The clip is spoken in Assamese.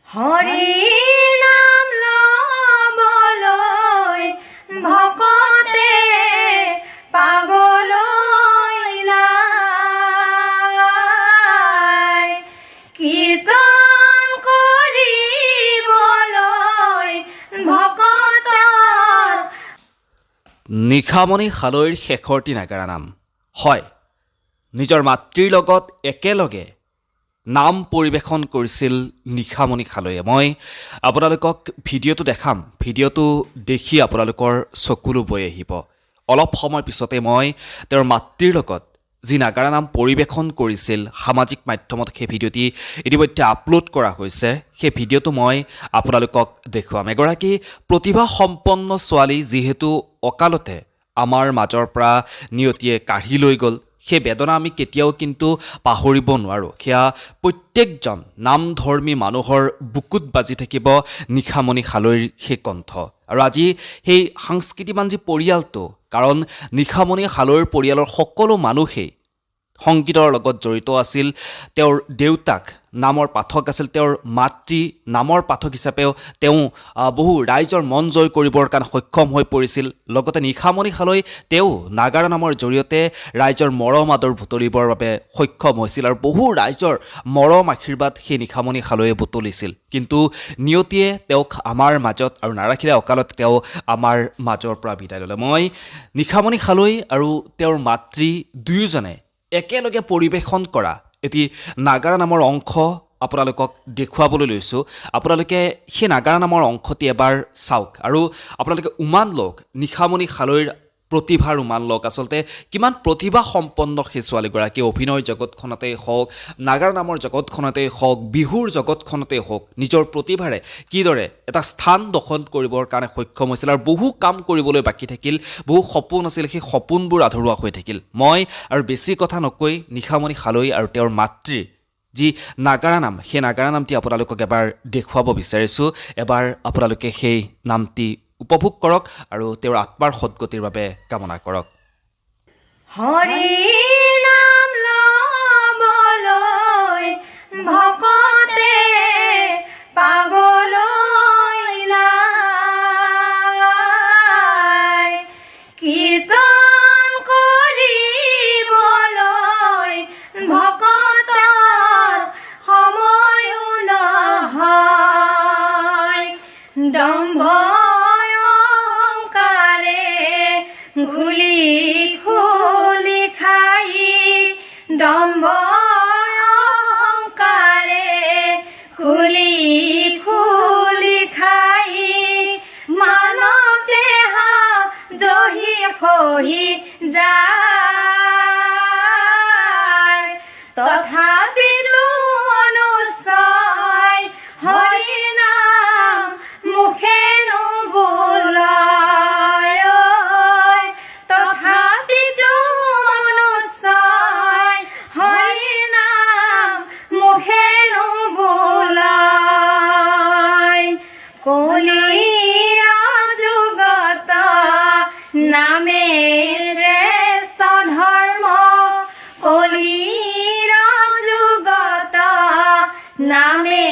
হৰি নাম লবলৈ ভকতে পাবলৈ নাই, কীৰ্তন কৰিবলৈ ভকতৰ। নিশামণি খালৈৰ শেষৰটি নাগাৰা নাম। হয়, নিজৰ মাতৃৰ লগত একেলগে নাম পৰিৱেশন কৰিছিল নিশামণি খালৈয়ে। মই আপোনালোকক ভিডিঅ'টো দেখাম, ভিডিঅ'টো দেখি আপোনালোকৰ চকুলো বৈ আহিব। অলপ সময় পিছতে মই তেওঁৰ মাতৃৰ লগত যি নাগাৰা নাম পৰিৱেশন কৰিছিল সামাজিক মাধ্যমত সেই ভিডিঅ'টি ইতিমধ্যে আপলোড কৰা হৈছে। সেই ভিডিঅ'টো মই আপোনালোকক দেখুৱাম। এগৰাকী প্ৰতিভাসম্পন্ন ছোৱালী যিহেতু অকালতে আমাৰ মাজৰ পৰা নিয়তিয়ে কাঢ়ি লৈ গ'ল, সেই বেদনা আমি কেতিয়াও কিন্তু পাহৰিব নোৱাৰোঁ। সেয়া প্ৰত্যেকজন নামধৰ্মী মানুহৰ বুকুত বাজি থাকিব নিশামণি খালৈৰ সেই কণ্ঠ। আৰু আজি সেই সাংস্কৃতিমান যি পৰিয়ালটো, কাৰণ নিশামণি খালৈৰ পৰিয়ালৰ সকলো মানুহেই সংগীতৰ লগত জড়িত আছিল। তেওঁৰ দেউতাক নামৰ পাঠক আছিল, তেওঁৰ মাতৃ নামৰ পাঠক হিচাপেও তেওঁ বহু ৰাইজৰ মন জয় কৰিবৰ কাৰণে সক্ষম হৈ পৰিছিল। লগতে নিশামণি খালৈ তেওঁ নাগাৰা নামৰ জৰিয়তে ৰাইজৰ মৰম আদৰ বুটলিবৰ বাবে সক্ষম হৈছিল আৰু বহু ৰাইজৰ মৰম আশীৰ্বাদ সেই নিশামণি খালৈয়ে বুটলিছিল। কিন্তু নিয়তিয়ে তেওঁক আমাৰ মাজত আৰু নাৰাখিলে, অকালতে তেওঁ আমাৰ মাজৰ পৰা বিদায় ল'লে। মই নিশামণি খালৈ আৰু তেওঁৰ মাতৃ দুয়োজনে একেলগে পৰিৱেশন কৰা এটি নাগাৰা নামৰ অংশ আপোনালোকক দেখুৱাবলৈ লৈছোঁ। আপোনালোকে সেই নাগাৰা নামৰ অংশটি এবাৰ চাওক আৰু আপোনালোকে উমান লওক নিশামণি খালৈৰ প্ৰতিভাৰ উমান লওক। আচলতে কিমান প্ৰতিভাসম্পন্ন সেই ছোৱালীগৰাকী, অভিনয় জগতখনতেই হওক, নাগাৰা নামৰ জগতখনতেই হওক, বিহুৰ জগতখনতেই হওক, নিজৰ প্ৰতিভাৰে কিদৰে এটা স্থান দখল কৰিবৰ কাৰণে সক্ষম হৈছিল আৰু বহু কাম কৰিবলৈ বাকী থাকিল, বহু সপোন আছিল, সেই সপোনবোৰ আধৰুৱা হৈ থাকিল। মই আৰু বেছি কথা নকৈ নিশামণি খালৈ আৰু তেওঁৰ মাতৃৰ যি নাগাৰা নাম, সেই নাগাৰা নামটি আপোনালোকক এবাৰ দেখুৱাব বিচাৰিছোঁ। এবাৰ আপোনালোকে সেই নামটি উপভোগ কৰক আৰু তেওঁৰ আত্মাৰ সদ্গতিৰ বাবে কামনা কৰক। হৰি নাম লবলৈ ভকতে পাবলৈ নাই, কীৰ্তন কৰিবলৈ ভকতৰ সময়ো নহয়, দম্ভ ঘুলি খুলি খাই, দম্ভ অহংকাৰে খুলি খুলি খাই, মানৱ দেহা জহি খহি যায়, তথাপিতো অনুচয় হৰিৰ নাম মুখে নুবোলায়, তথাপিতো অনুচয় হৰিৰ নাম মুখে নুবোলায়, কলিৰ যুগত নামে শ্ৰেষ্ঠ ধৰ্ম, কলিৰ যুগত নামে